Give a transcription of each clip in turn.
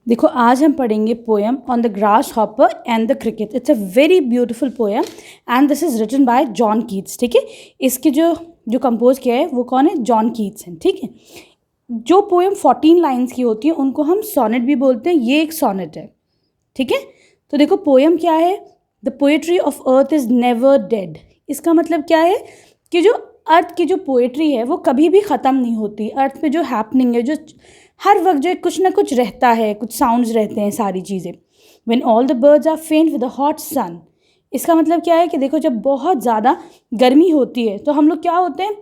देखो आज हम पढ़ेंगे poem on the grasshopper and the cricket. It's a very beautiful poem and this is written by John Keats. ठीक है, इसके जो जो कंपोज किया है वो कौन है? जॉन कीट्स हैं। ठीक है, जो पोएम 14 लाइन्स की होती है उनको हम सोनेट भी बोलते हैं। ये एक सोनेट है। ठीक है, तो देखो पोएम क्या है? The poetry of earth is never dead. इसका मतलब क्या है कि जो अर्थ की जो पोएट्री है वो कभी भी ख़त्म नहीं होती। अर्थ पे जो हैपनिंग है, जो हर वक्त जो है कुछ ना कुछ रहता है, कुछ साउंड्स रहते हैं, सारी चीज़ें। When all the birds are faint with a hot sun. इसका मतलब क्या है कि देखो जब बहुत ज़्यादा गर्मी होती है तो हम लोग क्या होते हैं,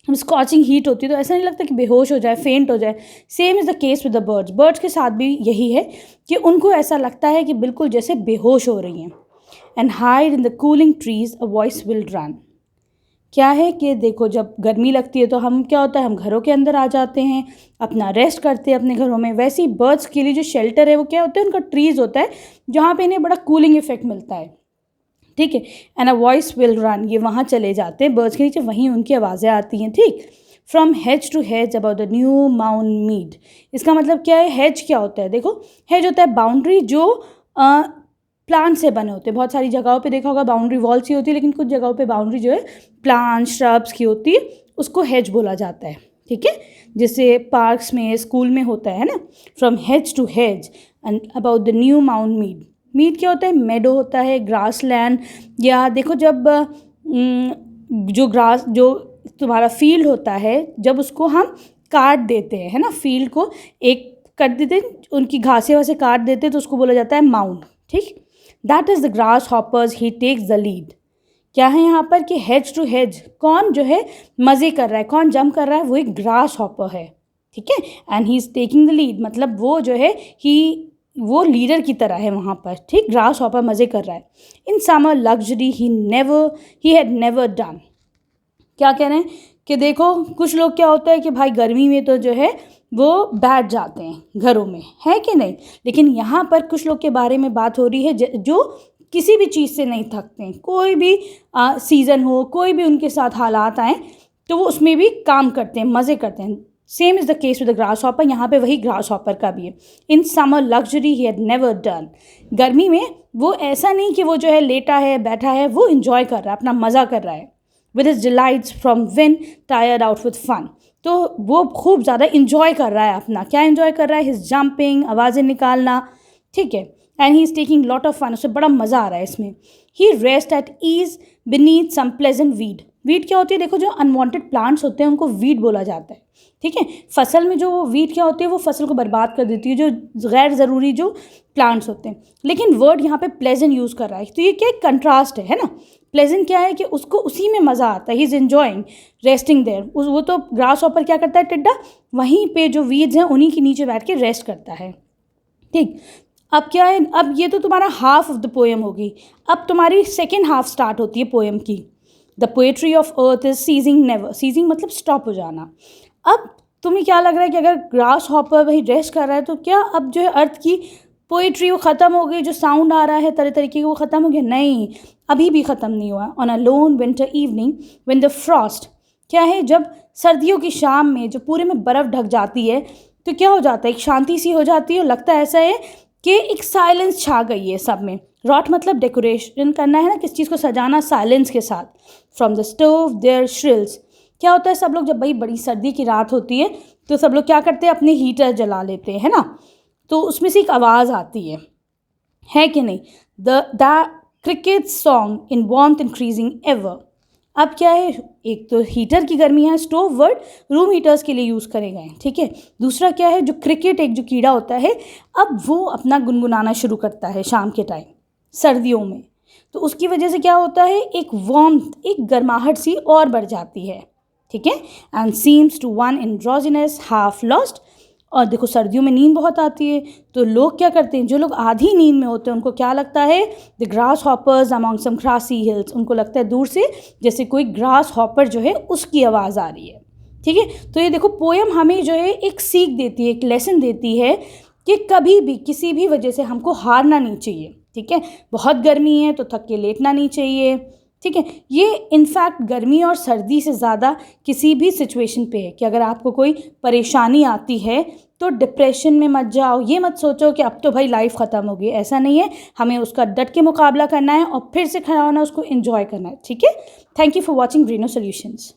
हम स्कॉचिंग हीट होती है तो ऐसा नहीं लगता कि बेहोश हो जाए, फेंट हो जाए। Same is the case with the birds. Birds के साथ भी यही है कि उनको ऐसा लगता है कि बिल्कुल जैसे बेहोश हो रही हैं। And hide in the cooling trees a voice will run. क्या है कि देखो जब गर्मी लगती है तो हम क्या होता है, हम घरों के अंदर आ जाते हैं, अपना रेस्ट करते हैं अपने घरों में। वैसे ही बर्ड्स के लिए जो शेल्टर है वो क्या होता है, उनका ट्रीज़ होता है जहाँ पे इन्हें बड़ा कूलिंग इफेक्ट मिलता है। ठीक है, and a voice will run, ये वहाँ चले जाते हैं बर्ड्स के नीचे, वहीं उनकी आवाज़ें आती हैं। ठीक, from hedge to hedge about the new mount mead. इसका मतलब क्या है? हेज क्या होता है? देखो हेज होता है बाउंड्री जो प्लांट से बने होते हैं। बहुत सारी जगहों पे देखा होगा बाउंड्री वॉल्स ही होती है, लेकिन कुछ जगहों पे बाउंड्री जो है प्लांट श्रब्स की होती है, उसको हेज बोला जाता है। ठीक है, जैसे पार्क्स में, स्कूल में होता है ना, from hedge to hedge and about the new mount mead. Mead क्या होता है? मेडो होता है, ग्रास लैंड। या देखो जब जो ग्रास, जो तुम्हारा फील्ड होता है, जब उसको हम काट देते हैं, है ना, फील्ड को एक कर देते हैं, उनकी घासें वासे काट देते हैं, तो उसको बोला जाता है माउंट। ठीक, that is the grasshoppers, he takes the lead. क्या है यहाँ पर कि हेज टू हेज, कौन जो है मज़े कर रहा है, कौन जंप कर रहा है, वो एक ग्रास हॉपर है। ठीक है, and he is taking the lead, मतलब वो जो है वो लीडर की तरह है वहाँ पर। ठीक, ग्रास हॉपर मज़े कर रहा है। In summer luxury he had never done. क्या कह रहे हैं कि देखो कुछ लोग क्या होता है कि भाई गर्मी में तो जो है वो बैठ जाते हैं घरों में, है कि नहीं, लेकिन यहाँ पर कुछ लोग के बारे में बात हो रही है जो किसी भी चीज़ से नहीं थकते हैं। कोई भी सीज़न हो, कोई भी उनके साथ हालात आए तो वो उसमें भी काम करते हैं, मज़े करते हैं। Same is the case with the grass hopper. यहाँ पे वही ग्रास हॉपर का भी है। In summer luxury he had never done. गर्मी में वो ऐसा नहीं कि वो जो है लेटा है, बैठा है, वो इन्जॉय कर रहा है, अपना मज़ा कर रहा है। With his delights from when tired out with fun. तो वो खूब ज़्यादा इन्जॉय कर रहा है अपना। क्या इन्जॉय कर रहा है? हिज जंपिंग, आवाज़ें निकालना। ठीक है, and he is taking lot of fun, उसे बड़ा मज़ा आ रहा है इसमें। He rest at ease beneath some pleasant weed. Weed क्या होती है? देखो जो अनवांटेड प्लांट्स होते हैं उनको वीड बोला जाता है। ठीक है, फसल में जो वीड क्या होती है, वो फसल को बर्बाद कर देती है, जो गैर ज़रूरी जो प्लांट्स होते हैं। लेकिन वर्ड यहाँ पे प्लेजेंट यूज़ कर रहा है, तो ये क्या एक कंट्रास्ट है ना। प्लेजेंट क्या है कि उसको उसी में मज़ा आता है, he is enjoying resting there. वो तो ग्रास हॉपर क्या करता है, टिड्डा, वहीं पे जो वीड्स हैं उन्हीं के नीचे बैठ के रेस्ट करता है। ठीक, अब क्या है, अब ये तो तुम्हारा हाफ ऑफ द पोएम होगी। अब तुम्हारी सेकेंड हाफ स्टार्ट होती है पोएम की। The poetry of earth is ceasing never. Ceasing मतलब स्टॉप हो जाना। अब तुम्हें क्या लग रहा है कि अगर ग्रास हॉपर वही रेस्ट कर रहा है तो क्या अब जो है अर्थ की पोएट्री वो ख़त्म हो गई? जो साउंड आ रहा है तरह तरीके की वो ख़त्म हो गया? नहीं, अभी भी ख़त्म नहीं हुआ। On a loan winter evening when the Frost, क्या है, जब सर्दियों की शाम में जो पूरे में बर्फ़ ढक जाती है तो क्या हो जाता है, एक शांति सी हो जाती है और लगता है ऐसा है कि एक साइलेंस छा गई है सब में। रॉट मतलब डेकोरेशन करना है ना, किस चीज़ को सजाना साइलेंस के साथ। From the stove there shrills. क्या होता है, सब लोग जब भाई बड़ी सर्दी की रात होती है तो सब लोग क्या करते हैं, अपने हीटर जला लेते हैं ना, तो उसमें से एक आवाज़ आती है कि नहीं। The cricket song in warmth increasing ever. अब क्या है, एक तो हीटर की गर्मी है, स्टोव वर्ड रूम हीटर्स के लिए यूज़ करे गए। ठीक है, दूसरा क्या है, जो क्रिकेट एक जो कीड़ा होता है, अब वो अपना गुनगुनाना शुरू करता है शाम के टाइम सर्दियों में। तो उसकी वजह से क्या होता है, एक वार्मथ, एक गर्माहट सी और बढ़ जाती है। ठीक है, and seems to one androgynous half lost. और देखो सर्दियों में नींद बहुत आती है तो लोग क्या करते हैं, जो लोग आधी नींद में होते हैं उनको क्या लगता है, the grasshoppers among some grassy hills. उनको लगता है दूर से जैसे कोई ग्रास हॉपर जो है उसकी आवाज़ आ रही है। ठीक है, तो ये देखो पोएम हमें जो है एक सीख देती है, एक लेसन देती है कि कभी भी किसी भी वजह से हमको हारना नहीं चाहिए। ठीक है, बहुत गर्मी है तो थक के लेटना नहीं चाहिए। ठीक है। ये इनफैक्ट गर्मी और सर्दी से ज़्यादा किसी भी सिचुएशन पे है कि अगर आपको कोई परेशानी आती है तो डिप्रेशन में मत जाओ, ये मत सोचो कि अब तो भाई लाइफ ख़त्म हो गई, ऐसा नहीं है। हमें उसका डट के मुकाबला करना है और फिर से खड़ा होना, उसको एंजॉय करना है, ठीक है। Thank you for watching Greeno solutions.